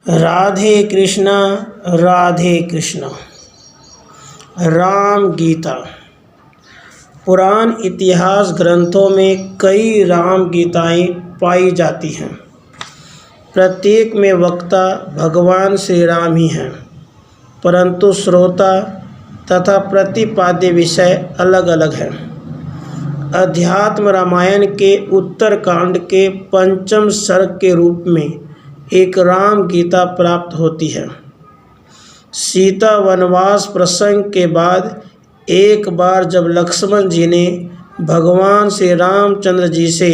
राधे कृष्णा राधे कृष्णा। राम गीता। पुराण इतिहास ग्रंथों में कई राम गीताएं पाई जाती हैं। प्रत्येक में वक्ता भगवान श्री राम ही हैं, परंतु श्रोता तथा प्रतिपाद्य विषय अलग अलग हैं। अध्यात्म रामायण के उत्तरकांड के पंचम सर्ग के रूप में एक राम गीता प्राप्त होती है। सीता वनवास प्रसंग के बाद एक बार जब लक्ष्मण जी ने भगवान श्री रामचंद्र जी से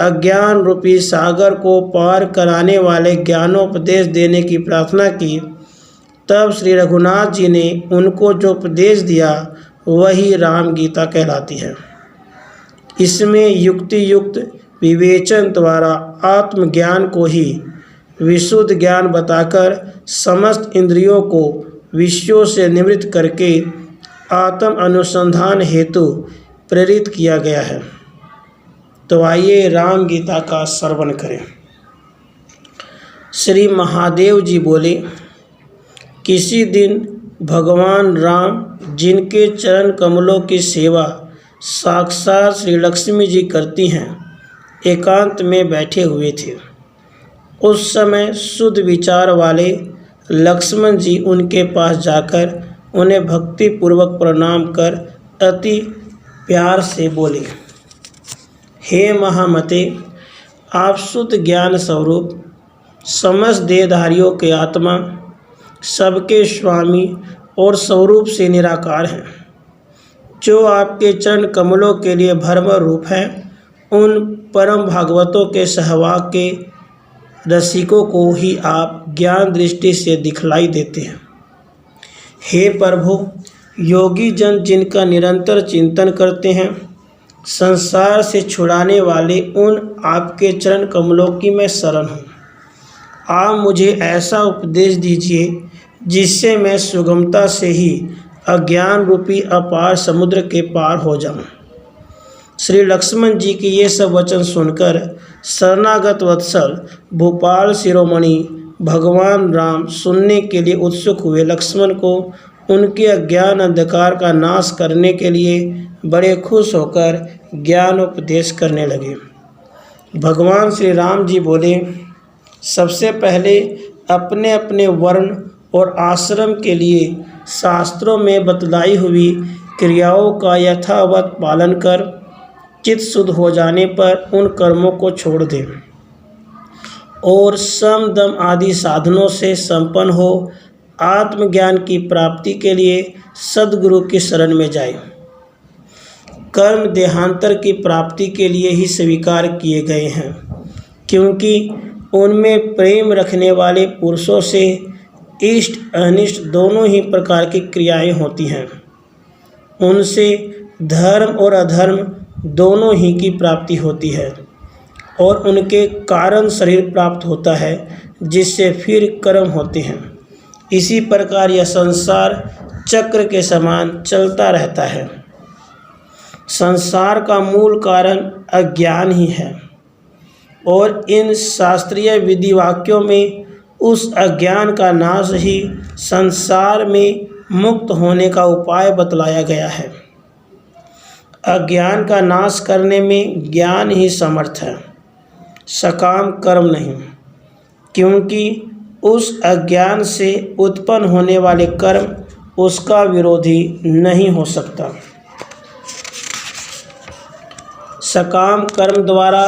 अज्ञान रूपी सागर को पार कराने वाले ज्ञानोपदेश देने की प्रार्थना की, तब श्री रघुनाथ जी ने उनको जो उपदेश दिया वही राम गीता कहलाती है। इसमें युक्ति युक्त विवेचन द्वारा आत्मज्ञान को ही विशुद्ध ज्ञान बताकर समस्त इंद्रियों को विषयों से निवृत्त करके आत्म अनुसंधान हेतु प्रेरित किया गया है। तो आइए राम गीता का श्रवण करें। श्री महादेव जी बोले, किसी दिन भगवान राम, जिनके चरण कमलों की सेवा साक्षात श्री लक्ष्मी जी करती हैं, एकांत में बैठे हुए थे। उस समय शुद्ध विचार वाले लक्ष्मण जी उनके पास जाकर उन्हें भक्ति पूर्वक प्रणाम कर अति प्यार से बोले, हे महामते, आप शुद्ध ज्ञान स्वरूप, समस्त देहधारियों के आत्मा, सबके स्वामी और स्वरूप से निराकार हैं। जो आपके चरण कमलों के लिए भ्रमर रूप हैं, उन परम भागवतों के सहवाग के रसिकों को ही आप ज्ञान दृष्टि से दिखलाई देते हैं। हे प्रभु, योगी जन जिनका निरंतर चिंतन करते हैं, संसार से छुड़ाने वाले उन आपके चरण कमलों की मैं शरण हूँ। आप मुझे ऐसा उपदेश दीजिए जिससे मैं सुगमता से ही अज्ञान रूपी अपार समुद्र के पार हो जाऊँ। श्री लक्ष्मण जी की ये सब वचन सुनकर शरणागत वत्सल भूपाल शिरोमणि भगवान राम सुनने के लिए उत्सुक हुए। लक्ष्मण को उनके अज्ञान अंधकार का नाश करने के लिए बड़े खुश होकर ज्ञान उपदेश करने लगे। भगवान श्री राम जी बोले, सबसे पहले अपने अपने वर्ण और आश्रम के लिए शास्त्रों में बतलाई हुई क्रियाओं का यथावत पालन कर चित्त शुद्ध हो जाने पर उन कर्मों को छोड़ दें और सम दम आदि साधनों से संपन्न हो आत्मज्ञान की प्राप्ति के लिए सद्गुरु की शरण में जाए। कर्म देहांतर की प्राप्ति के लिए ही स्वीकार किए गए हैं, क्योंकि उनमें प्रेम रखने वाले पुरुषों से इष्ट अनिष्ट दोनों ही प्रकार की क्रियाएं होती हैं। उनसे धर्म और अधर्म दोनों ही की प्राप्ति होती है और उनके कारण शरीर प्राप्त होता है, जिससे फिर कर्म होते हैं। इसी प्रकार यह संसार चक्र के समान चलता रहता है। संसार का मूल कारण अज्ञान ही है और इन शास्त्रीय विधि वाक्यों में उस अज्ञान का नाश ही संसार में मुक्त होने का उपाय बतलाया गया है। अज्ञान का नाश करने में ज्ञान ही समर्थ है, सकाम कर्म नहीं, क्योंकि उस अज्ञान से उत्पन्न होने वाले कर्म उसका विरोधी नहीं हो सकता। सकाम कर्म द्वारा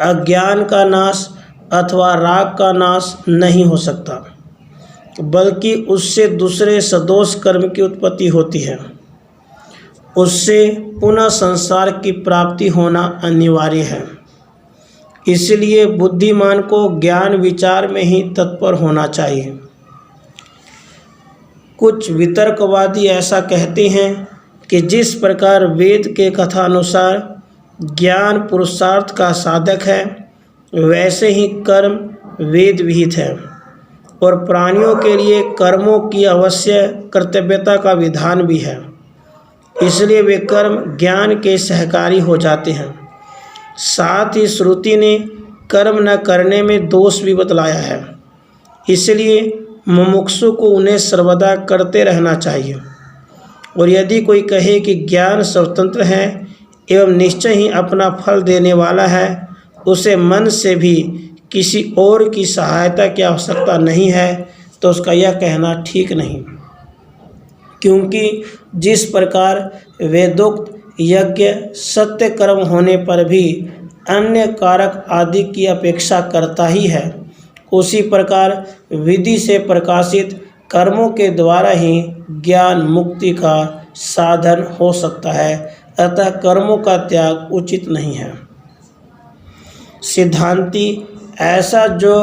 अज्ञान का नाश अथवा राग का नाश नहीं हो सकता, बल्कि उससे दूसरे सदोष कर्म की उत्पत्ति होती है। उससे पुनः संसार की प्राप्ति होना अनिवार्य है। इसलिए बुद्धिमान को ज्ञान विचार में ही तत्पर होना चाहिए। कुछ वितर्कवादी ऐसा कहते हैं कि जिस प्रकार वेद के कथानुसार ज्ञान पुरुषार्थ का साधक है, वैसे ही कर्म वेद विहित है और प्राणियों के लिए कर्मों की अवश्य कर्तव्यता का विधान भी है। इसलिए वे कर्म ज्ञान के सहकारी हो जाते हैं। साथ ही श्रुति ने कर्म न करने में दोष भी बतलाया है। इसलिए मुमुक्षु को उन्हें सर्वदा करते रहना चाहिए। और यदि कोई कहे कि ज्ञान स्वतंत्र है एवं निश्चय ही अपना फल देने वाला है, उसे मन से भी किसी और की सहायता की आवश्यकता नहीं है, तो उसका यह कहना ठीक नहीं। क्योंकि जिस प्रकार वेदोक्त यज्ञ सत्य कर्म होने पर भी अन्य कारक आदि की अपेक्षा करता ही है, उसी प्रकार विधि से प्रकाशित कर्मों के द्वारा ही ज्ञान मुक्ति का साधन हो सकता है। अतः कर्मों का त्याग उचित नहीं है। सिद्धांती ऐसा जो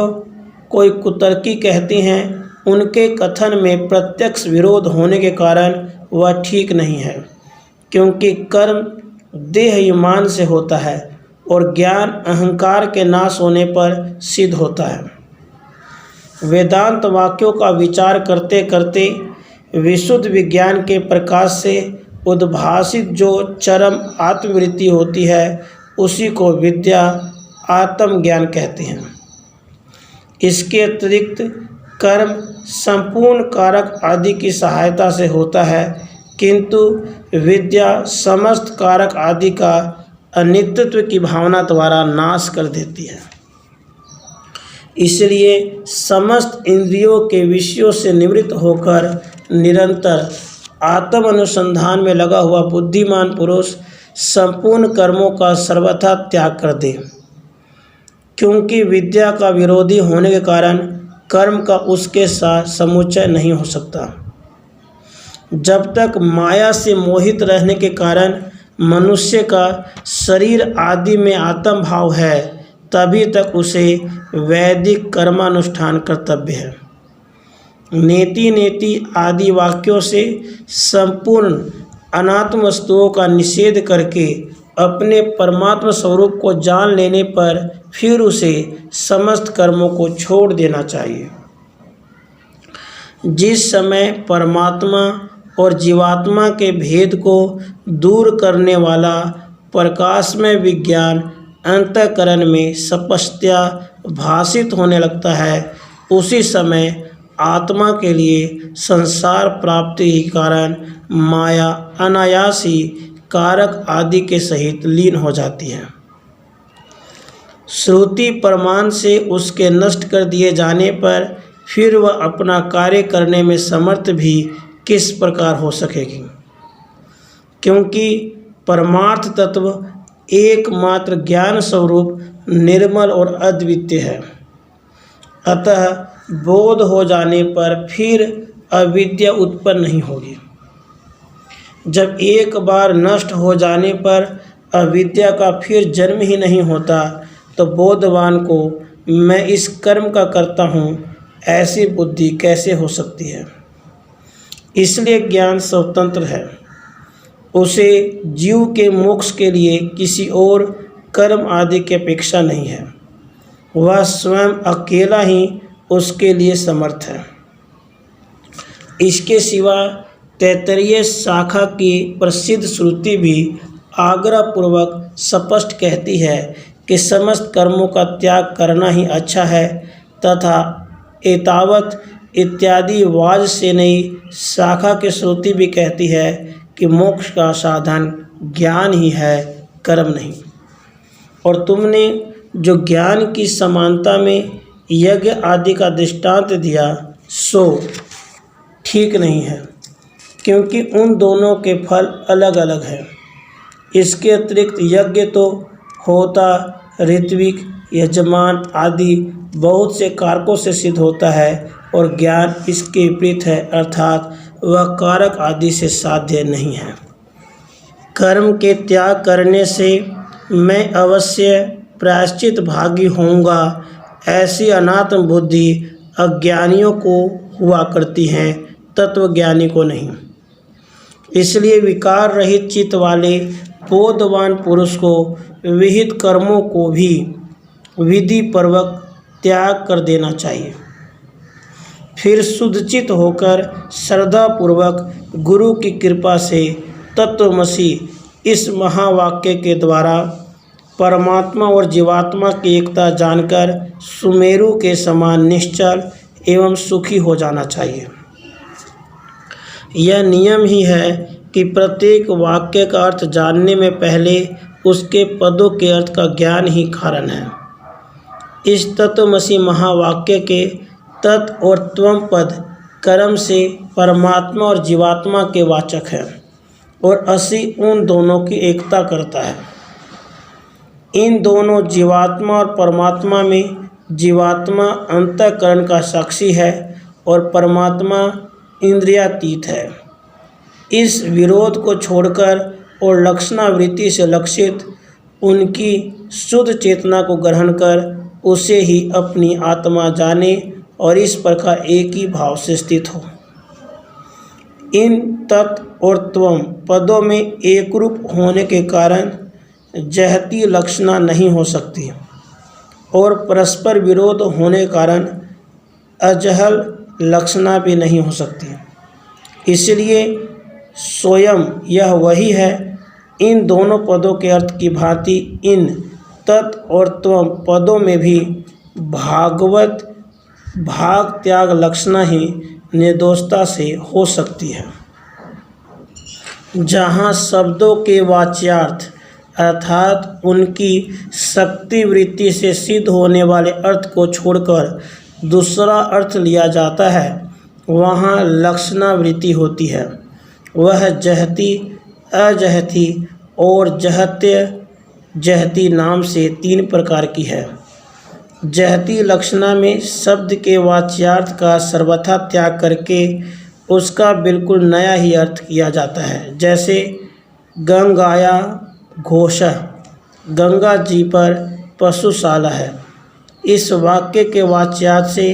कोई कुतर्की कहते हैं, उनके कथन में प्रत्यक्ष विरोध होने के कारण वह ठीक नहीं है, क्योंकि कर्म देहाभिमान से होता है और ज्ञान अहंकार के नाश होने पर सिद्ध होता है। वेदांत वाक्यों का विचार करते करते विशुद्ध विज्ञान के प्रकाश से उद्भासित जो चरम आत्मवृत्ति होती है, उसी को विद्या आत्मज्ञान कहते हैं। इसके अतिरिक्त कर्म संपूर्ण कारक आदि की सहायता से होता है, किंतु विद्या समस्त कारक आदि का अनित्यत्व की भावना द्वारा नाश कर देती है। इसलिए समस्त इंद्रियों के विषयों से निवृत्त होकर निरंतर आत्म अनुसंधान में लगा हुआ बुद्धिमान पुरुष संपूर्ण कर्मों का सर्वथा त्याग कर दे, क्योंकि विद्या का विरोधी होने के कारण कर्म का उसके साथ समुच्चय नहीं हो सकता। जब तक माया से मोहित रहने के कारण मनुष्य का शरीर आदि में आत्म भाव है, तभी तक उसे वैदिक कर्मानुष्ठान कर्तव्य है। नेति नेति आदि वाक्यों से संपूर्ण अनात्म वस्तुओं का निषेध करके अपने परमात्मा स्वरूप को जान लेने पर फिर उसे समस्त कर्मों को छोड़ देना चाहिए। जिस समय परमात्मा और जीवात्मा के भेद को दूर करने वाला प्रकाशमय विज्ञान अंतःकरण में स्पष्टतया भासित होने लगता है, उसी समय आत्मा के लिए संसार प्राप्ति के कारण माया अनायास ही कारक आदि के सहित लीन हो जाती है। श्रुति प्रमाण से उसके नष्ट कर दिए जाने पर फिर वह अपना कार्य करने में समर्थ भी किस प्रकार हो सकेगी, क्योंकि परमार्थ तत्व एकमात्र ज्ञान स्वरूप निर्मल और अद्वितीय है। अतः बोध हो जाने पर फिर अविद्या उत्पन्न नहीं होगी। जब एक बार नष्ट हो जाने पर अविद्या का फिर जन्म ही नहीं होता, तो बोधवान को मैं इस कर्म का करता हूँ ऐसी बुद्धि कैसे हो सकती है। इसलिए ज्ञान स्वतंत्र है। उसे जीव के मोक्ष के लिए किसी और कर्म आदि की अपेक्षा नहीं है। वह स्वयं अकेला ही उसके लिए समर्थ है। इसके सिवा तैत्तरीय शाखा की प्रसिद्ध श्रुति भी आग्रहपूर्वक स्पष्ट कहती है कि समस्त कर्मों का त्याग करना ही अच्छा है, तथा एतावत इत्यादि वाज से नई शाखा की श्रुति भी कहती है कि मोक्ष का साधन ज्ञान ही है, कर्म नहीं। और तुमने जो ज्ञान की समानता में यज्ञ आदि का दृष्टांत दिया, सो ठीक नहीं है, क्योंकि उन दोनों के फल अलग अलग हैं। इसके अतिरिक्त यज्ञ तो होता ऋत्विक, यजमान आदि बहुत से कारकों से सिद्ध होता है, और ज्ञान इसके विपरीत है, अर्थात वह कारक आदि से साध्य नहीं है। कर्म के त्याग करने से मैं अवश्य प्रायश्चित भागी होऊंगा, ऐसी अनात्म बुद्धि अज्ञानियों को हुआ करती हैं, तत्वज्ञानी को नहीं। इसलिए विकार रहित चित्त वाले बोधवान पुरुष को विहित कर्मों को भी विधि पूर्वक त्याग कर देना चाहिए। फिर शुद्धचित होकर श्रद्धापूर्वक गुरु की कृपा से तत्वमसि इस महावाक्य के द्वारा परमात्मा और जीवात्मा की एकता जानकर सुमेरु के समान निश्चल एवं सुखी हो जाना चाहिए। यह नियम ही है कि प्रत्येक वाक्य का अर्थ जानने में पहले उसके पदों के अर्थ का ज्ञान ही कारण है। इस तत्वमसि महावाक्य के तत् और त्वम पद कर्म से परमात्मा और जीवात्मा के वाचक है और असि उन दोनों की एकता करता है। इन दोनों जीवात्मा और परमात्मा में जीवात्मा अंतःकरण का साक्षी है और परमात्मा इंद्रियातीत है। इस विरोध को छोड़कर और लक्षणावृत्ति से लक्षित उनकी शुद्ध चेतना को ग्रहण कर उसे ही अपनी आत्मा जाने और इस प्रकार एक ही भाव से स्थित हो। इन तत् और त्वम पदों में एक रूप होने के कारण जहती लक्षणा नहीं हो सकती और परस्पर विरोध होने के कारण अजहल लक्षणा भी नहीं हो सकती। इसलिए स्वयं यह वही है। इन दोनों पदों के अर्थ की भांति इन तत् और त्वम पदों में भी भागवत भाग त्याग लक्षणा ही निर्दोषता से हो सकती है। जहाँ शब्दों के वाच्यार्थ अर्थात उनकी शक्ति वृत्ति से सिद्ध होने वाले अर्थ को छोड़कर दूसरा अर्थ लिया जाता है, वहाँ लक्षणावृत्ति होती है। वह जहती, अजहती और जहत्य जहती नाम से 3 प्रकार की है। जहती लक्षणा में शब्द के वाच्यार्थ का सर्वथा त्याग करके उसका बिल्कुल नया ही अर्थ किया जाता है। जैसे गंगाया घोषः, गंगा जी पर पशुशाला है। इस वाक्य के वाच्यार्थ से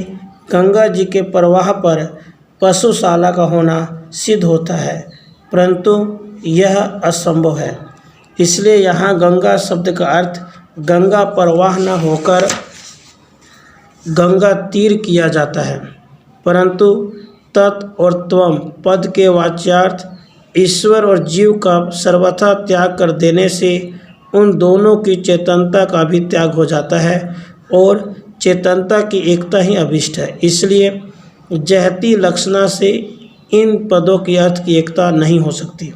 गंगा जी के प्रवाह पर पशुशाला का होना सिद्ध होता है, परंतु यह असंभव है। इसलिए यहाँ गंगा शब्द का अर्थ गंगा प्रवाह न होकर गंगा तीर किया जाता है, परंतु तत् और त्वम पद के वाच्यार्थ ईश्वर और जीव का सर्वथा त्याग कर देने से उन दोनों की चेतनता का भी त्याग हो जाता है और चेतनता की एकता ही अभिष्ट है। इसलिए जहती लक्षणा से इन पदों की अर्थ की एकता नहीं हो सकती।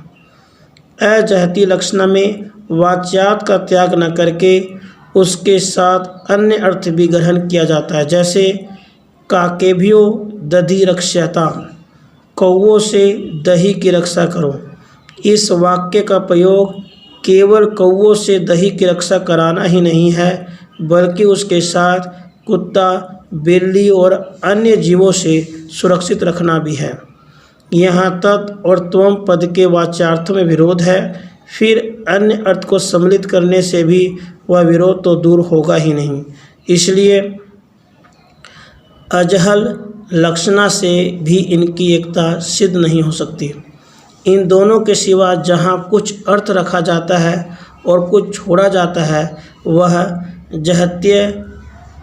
अजहती लक्षणा में वाच्यार्थ का त्याग न करके उसके साथ अन्य अर्थ भी ग्रहण किया जाता है। जैसे काकेभ्यो दधि रक्षता, कौवों से दही की रक्षा करो। इस वाक्य का प्रयोग केवल कौवों से दही की रक्षा कराना ही नहीं है, बल्कि उसके साथ कुत्ता, बिल्ली और अन्य जीवों से सुरक्षित रखना भी है। यहाँ तत् और त्वम पद के वाच्यार्थों में विरोध है, फिर अन्य अर्थ को सम्मिलित करने से भी वह विरोध तो दूर होगा ही नहीं। इसलिए अजहल लक्षणा से भी इनकी एकता सिद्ध नहीं हो सकती। इन दोनों के सिवा जहाँ कुछ अर्थ रखा जाता है और कुछ छोड़ा जाता है, वह जहत्य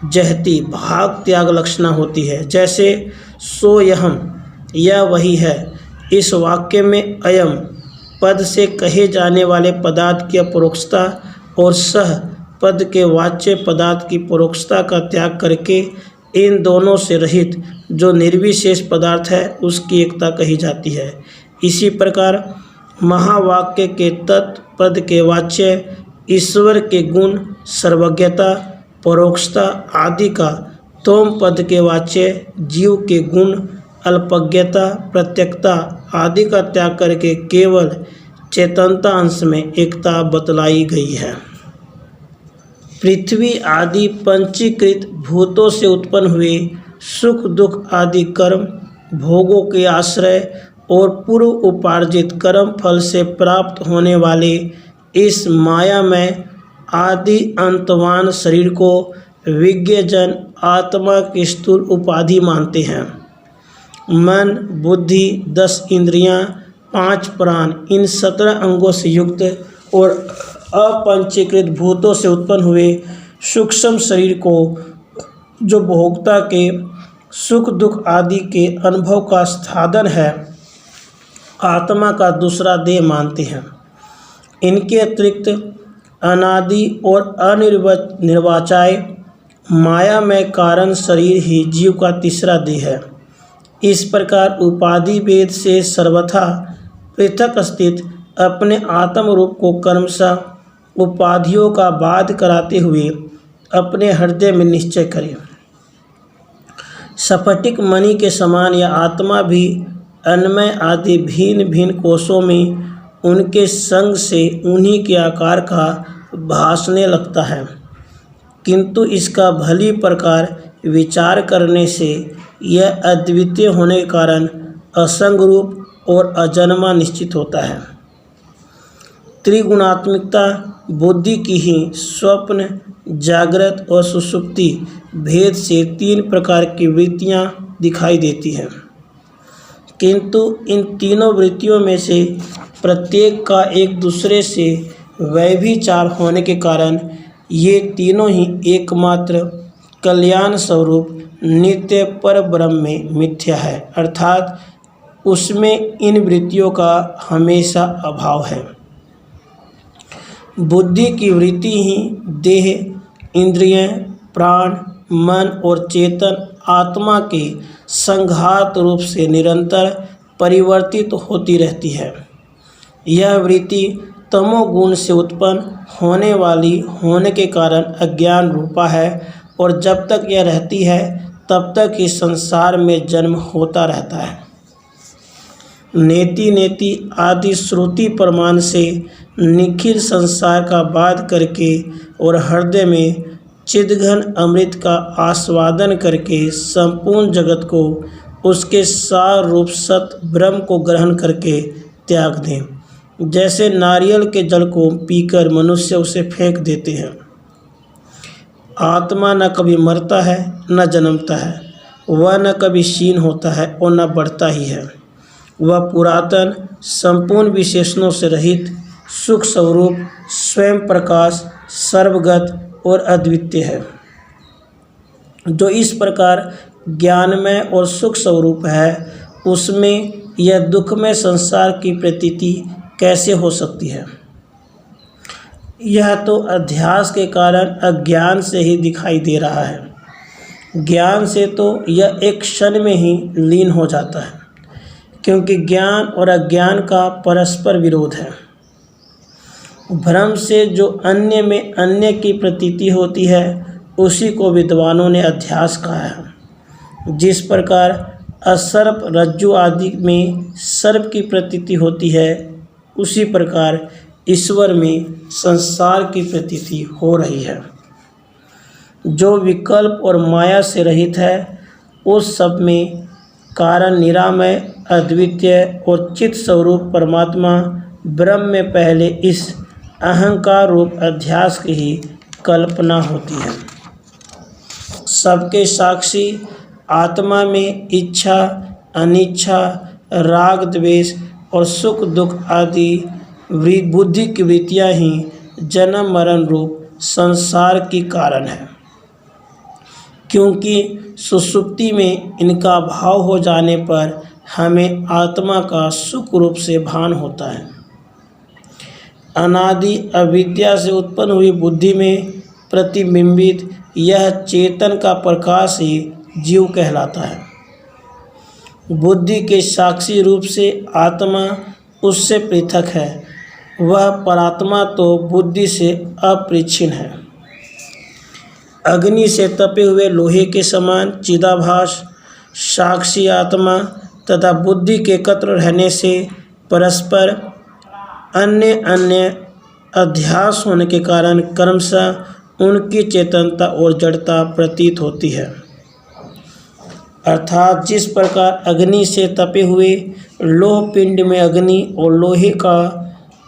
जहती भाग त्याग लक्षणा होती है। जैसे सोयहम, यह वही है। इस वाक्य में अयम पद से कहे जाने वाले पदार्थ की अपरोक्षता और सह पद के वाच्य पदार्थ की परोक्षता का त्याग करके इन दोनों से रहित जो निर्विशेष पदार्थ है उसकी एकता कही जाती है। इसी प्रकार महावाक्य के तत् पद के वाच्य ईश्वर के गुण सर्वज्ञता, परोक्षता आदि का त्वम पद के वाच्य जीव के गुण अल्पज्ञता, प्रत्यक्षता आदि का त्याग करके केवल चेतनता अंश में एकता बतलाई गई है। पृथ्वी आदि पंचीकृत भूतों से उत्पन्न हुए सुख दुख आदि कर्म भोगों के आश्रय और पूर्व उपार्जित कर्म फल से प्राप्त होने वाले इस माया में आदि अंतवान शरीर को विज्ञजन आत्मा की स्थूल उपाधि मानते हैं। मन, बुद्धि, 10 इंद्रियां, 5 प्राण, इन 17 अंगों से युक्त और अपंचीकृत भूतों से उत्पन्न हुए सूक्ष्म शरीर को जो भोक्ता के सुख दुख आदि के अनुभव का साधन है, आत्मा का दूसरा देह मानते हैं। इनके अतिरिक्त अनादि और अनिर्वचनीय मायामय कारण शरीर ही जीव का तीसरा देह है। इस प्रकार उपाधि भेद से सर्वथा पृथक स्थित अपने आत्म रूप को कर्मशः उपाधियों का बाध कराते हुए अपने हृदय में निश्चय करें। स्फटिक मणि के समान यह आत्मा भी अन्नमय आदि भिन्न भिन्न कोशों में उनके संग से उन्हीं के आकार का भासने लगता है, किंतु इसका भली प्रकार विचार करने से यह अद्वितीय होने के कारण असंग रूप और अजन्मा निश्चित होता है। त्रिगुणात्मिकता बुद्धि की ही स्वप्न, जागृत और सुषुप्ति भेद से तीन प्रकार की वृत्तियां दिखाई देती हैं, किंतु इन तीनों वृत्तियों में से प्रत्येक का एक दूसरे से वैभिचार होने के कारण ये तीनों ही एकमात्र कल्याण स्वरूप नित्य पर ब्रह्म में मिथ्या है, अर्थात उसमें इन वृत्तियों का हमेशा अभाव है। बुद्धि की वृत्ति ही देह, इंद्रिय, प्राण, मन और चेतन आत्मा के संघात रूप से निरंतर परिवर्तित होती रहती है। यह वृत्ति तमोगुण से उत्पन्न होने वाली होने के कारण अज्ञान रूपा है और जब तक यह रहती है तब तक इस संसार में जन्म होता रहता है। नेति नेति आदि श्रुति प्रमाण से निखिल संसार का बाध करके और हृदय में चिदघन अमृत का आस्वादन करके संपूर्ण जगत को उसके सार रूप सत ब्रह्म को ग्रहण करके त्याग दें। जैसे नारियल के जल को पीकर मनुष्य उसे फेंक देते हैं। आत्मा न कभी मरता है न जन्मता है, वह न कभी क्षीण होता है और न बढ़ता ही है। वह पुरातन संपूर्ण विशेषणों से रहित सुख स्वरूप स्वयं प्रकाश सर्वगत और अद्वितीय है। जो इस प्रकार ज्ञानमय और सुख स्वरूप है, उसमें यह दुखमय संसार की प्रतीति कैसे हो सकती है? यह तो अध्यास के कारण अज्ञान से ही दिखाई दे रहा है। ज्ञान से तो यह एक क्षण में ही लीन हो जाता है, क्योंकि ज्ञान और अज्ञान का परस्पर विरोध है। भ्रम से जो अन्य में अन्य की प्रतीति होती है, उसी को विद्वानों ने अध्यास कहा है। जिस प्रकार असर्प रज्जु आदि में सर्प की प्रतीति होती है, उसी प्रकार ईश्वर में संसार की प्रतीति हो रही है। जो विकल्प और माया से रहित है, उस सब में कारण निरामय अद्वितीय और चित स्वरूप परमात्मा ब्रह्म में पहले इस अहंकार रूप अध्यास की ही कल्पना होती है। सबके साक्षी आत्मा में इच्छा, अनिच्छा, राग, द्वेष और सुख दुख आदि बुद्धि की वृत्तियाँ ही जन्म मरण रूप संसार की कारण है, क्योंकि सुषुप्ति में इनका भाव हो जाने पर हमें आत्मा का सुख रूप से भान होता है। अनादि अविद्या से उत्पन्न हुई बुद्धि में प्रतिबिंबित यह चेतन का प्रकाश ही जीव कहलाता है। बुद्धि के साक्षी रूप से आत्मा उससे पृथक है। वह परात्मा तो बुद्धि से अपरिच्छिन्न है। अग्नि से तपे हुए लोहे के समान चिदाभास साक्षी आत्मा तथा बुद्धि के एकत्र रहने से परस्पर अन्य अन्य अध्यास होने के कारण क्रमशः उनकी चेतनता और जड़ता प्रतीत होती है। अर्थात जिस प्रकार अग्नि से तपे हुए लोह पिंड में अग्नि और लोहे का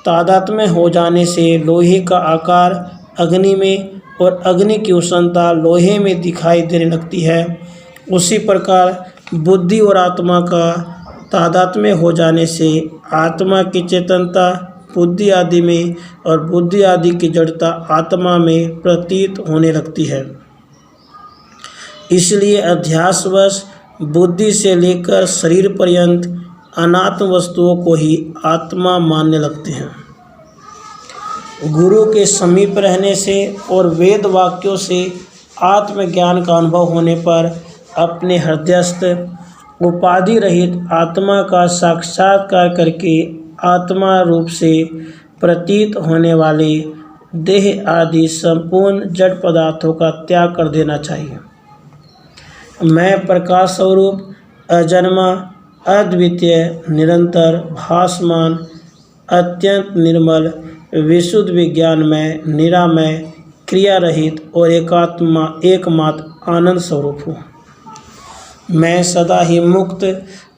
तादात्म्य हो जाने से लोहे का आकार अग्नि में और अग्नि की उष्णता लोहे में दिखाई देने लगती है, उसी प्रकार बुद्धि और आत्मा का तादात्म्य हो जाने से आत्मा की चेतनता बुद्धि आदि में और बुद्धि आदि की जड़ता आत्मा में प्रतीत होने लगती है। इसलिए अध्यासवश बुद्धि से लेकर शरीर पर्यंत अनात्म वस्तुओं को ही आत्मा मानने लगते हैं। गुरु के समीप रहने से और वेद वाक्यों से आत्मज्ञान का अनुभव होने पर अपने हृदयस्थ उपाधि रहित आत्मा का साक्षात्कार करके आत्मा रूप से प्रतीत होने वाले देह आदि संपूर्ण जड़ पदार्थों का त्याग कर देना चाहिए। मैं प्रकाश स्वरूप अजन्मा, अद्वितीय, निरंतर, भासमान, अत्यंत निर्मल, विशुद्ध विज्ञानमय, निरामय, क्रिया रहित और एकमात्र आनंद स्वरूप हूँ। मैं सदा ही मुक्त,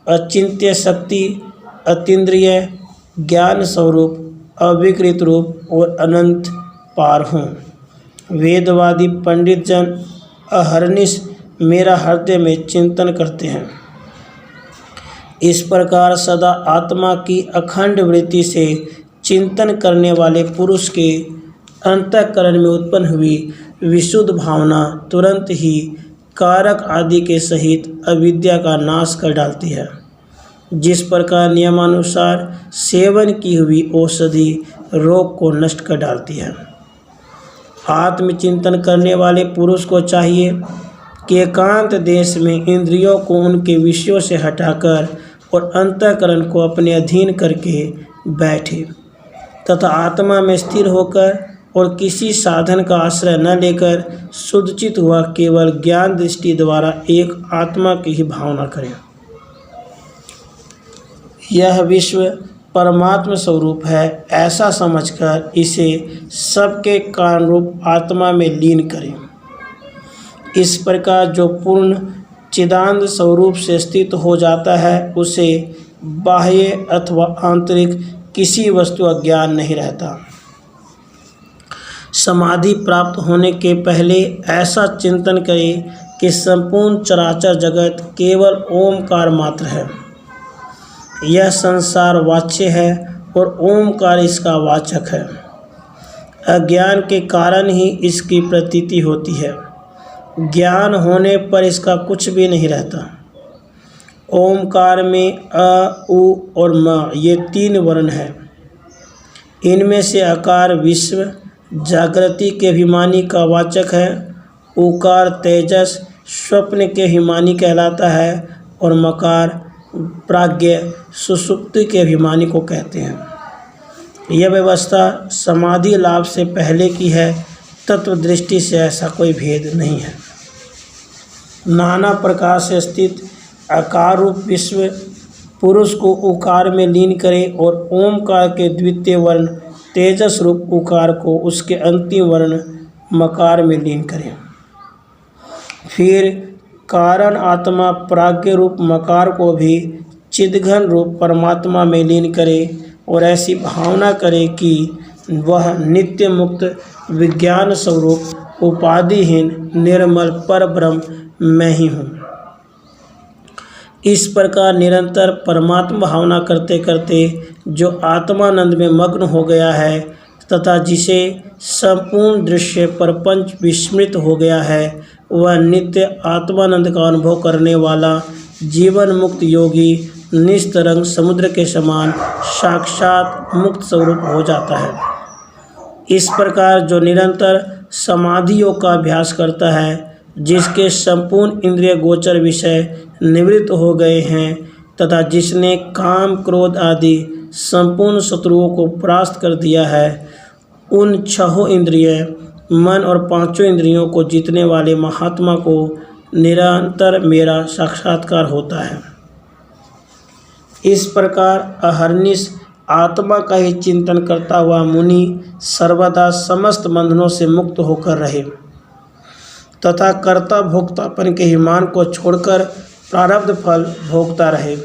अचिंत्य शक्ति, अतीन्द्रिय, ज्ञान स्वरूप, अविकृत रूप और अनंत पार हूँ। वेदवादी पंडित जन अहर्निश मेरा हृदय में चिंतन करते हैं। इस प्रकार सदा आत्मा की अखंड वृत्ति से चिंतन करने वाले पुरुष के अंतःकरण में उत्पन्न हुई विशुद्ध भावना तुरंत ही कारक आदि के सहित अविद्या का नाश कर डालती है। जिस प्रकार नियमानुसार सेवन की हुई औषधि रोग को नष्ट कर डालती है। आत्मचिंतन करने वाले पुरुष को चाहिए कि एकांत देश में इंद्रियों को उनके विषयों से हटाकर और अंतःकरण को अपने अधीन करके बैठे तथा आत्मा में स्थिर होकर और किसी साधन का आश्रय न लेकर शुद्धचित हुआ केवल ज्ञान दृष्टि द्वारा एक आत्मा की ही भावना करें। यह विश्व परमात्मा स्वरूप है ऐसा समझकर इसे सबके कारण रूप आत्मा में लीन करें। इस प्रकार जो पूर्ण चिदानंद स्वरूप से स्थित हो जाता है उसे बाह्य अथवा आंतरिक किसी वस्तु का ज्ञान नहीं रहता। समाधि प्राप्त होने के पहले ऐसा चिंतन करें कि संपूर्ण चराचर जगत केवल ओमकार मात्र है। यह संसार वाच्य है और ओमकार इसका वाचक है। अज्ञान के कारण ही इसकी प्रतीति होती है। ज्ञान होने पर इसका कुछ भी नहीं रहता। ओमकार में अ, उ और म ये 3 वर्ण हैं। इनमें से अकार विश्व जागृति के अभिमानी का वाचक है, उकार तेजस स्वप्न के अभिमानी कहलाता है और मकार प्राज्ञ सुषुप्ति के अभिमानी को कहते हैं। यह व्यवस्था समाधि लाभ से पहले की है। तत्व दृष्टि से ऐसा कोई भेद नहीं है। नाना प्रकार से स्थित आकार रूप विश्व पुरुष को उकार में लीन करे और ओमकार के द्वितीय वर्ण तेजस रूप उकार को उसके अंतिम वर्ण मकार में लीन करें। फिर कारण आत्मा प्राज्ञ रूप मकार को भी चिदघन रूप परमात्मा में लीन करे और ऐसी भावना करे कि वह नित्य मुक्त विज्ञान स्वरूप उपाधिहीन निर्मल पर ब्रह्म मैं ही हूँ। इस प्रकार निरंतर परमात्मा भावना करते करते जो आत्मानंद में मग्न हो गया है तथा जिसे संपूर्ण दृश्य प्रपंच विस्मृत हो गया है वह नित्य आत्मानंद का अनुभव करने वाला जीवन मुक्त योगी निस्तरंग समुद्र के समान साक्षात मुक्त स्वरूप हो जाता है। इस प्रकार जो निरंतर समाधि योग का अभ्यास करता है, जिसके संपूर्ण इंद्रिय गोचर विषय निवृत्त हो गए हैं तथा जिसने काम क्रोध आदि संपूर्ण शत्रुओं को परास्त कर दिया है, उन 6 इंद्रिय मन और 5 इंद्रियों को जीतने वाले महात्मा को निरंतर मेरा साक्षात्कार होता है। इस प्रकार अहर्निश आत्मा का ही चिंतन करता हुआ मुनि सर्वदा समस्त बंधनों से मुक्त होकर रहे तथा कर्ता भोक्तापन के अभिमान को छोड़कर प्रारब्ध फल भोगता रहे।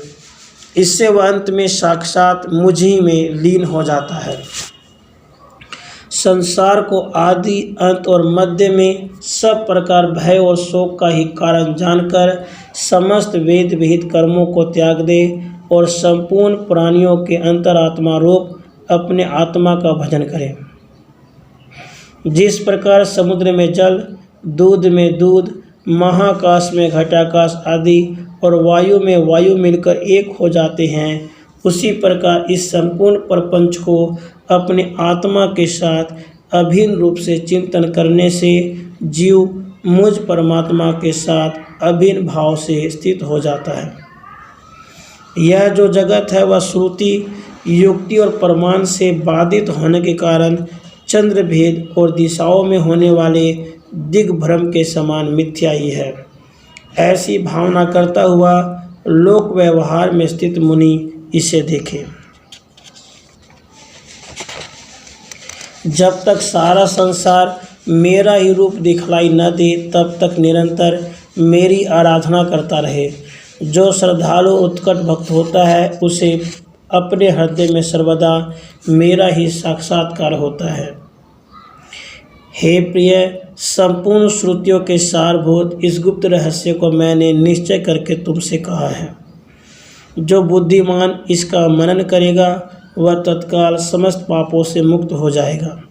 इससे वह अंत में साक्षात मुझ ही में लीन हो जाता है। संसार को आदि अंत और मध्य में सब प्रकार भय और शोक का ही कारण जानकर समस्त वेद विहित कर्मों को त्याग दे और संपूर्ण प्राणियों के अंतरात्मा रूप अपने आत्मा का भजन करे। जिस प्रकार समुद्र में जल, दूध में दूध, महाकाश में घटाकाश आदि और वायु में वायु मिलकर एक हो जाते हैं, उसी प्रकार इस संपूर्ण प्रपंच को अपने आत्मा के साथ अभिन्न रूप से चिंतन करने से जीव मुझ परमात्मा के साथ अभिन्न भाव से स्थित हो जाता है। यह जो जगत है वह श्रुति, युक्ति और प्रमाण से बाधित होने के कारण चंद्र भेद और दिशाओं में होने वाले दिग्भ्रम के समान मिथ्या ही है। ऐसी भावना करता हुआ लोक व्यवहार में स्थित मुनि इसे देखे। जब तक सारा संसार मेरा ही रूप दिखलाई न दे तब तक निरंतर मेरी आराधना करता रहे। जो श्रद्धालु उत्कट भक्त होता है उसे अपने हृदय में सर्वदा मेरा ही साक्षात्कार होता है। हे प्रिय, संपूर्ण श्रुतियों के सारभूत इस गुप्त रहस्य को मैंने निश्चय करके तुमसे कहा है। जो बुद्धिमान इसका मनन करेगा वह तत्काल समस्त पापों से मुक्त हो जाएगा।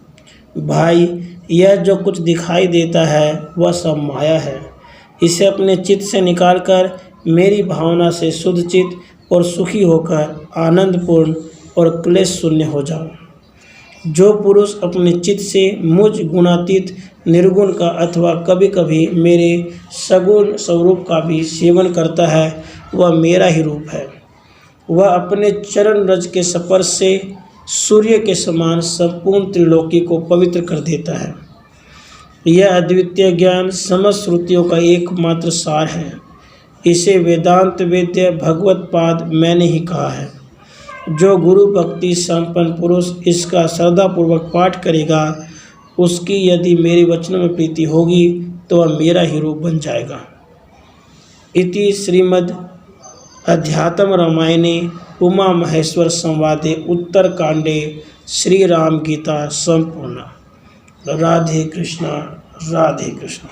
भाई, यह जो कुछ दिखाई देता है वह सब माया है। इसे अपने चित्त से निकालकर मेरी भावना से शुद्ध चित्त और सुखी होकर आनंदपूर्ण और क्लेश शून्य हो जाओ। जो पुरुष अपने चित्त से मुझ गुणातीत निर्गुण का अथवा कभी कभी मेरे सगुण स्वरूप का भी सेवन करता है वह मेरा ही रूप है। वह अपने चरण रज के स्पर्श से सूर्य के समान संपूर्ण त्रिलोकी को पवित्र कर देता है। यह अद्वितीय ज्ञान समस्त श्रुतियों का एकमात्र सार है। इसे वेदांत वेद्य भगवत पाद मैंने ही कहा है। जो गुरु भक्ति संपन्न पुरुष इसका श्रद्धापूर्वक पाठ करेगा उसकी यदि मेरे वचनों में प्रीति होगी तो वह मेरा ही रूप बन जाएगा। इति श्रीमद् अध्यात्म रामायणे उमा महेश्वर संवादे उत्तरकांडे श्री राम गीता संपूर्ण। राधे कृष्णा राधे कृष्णा।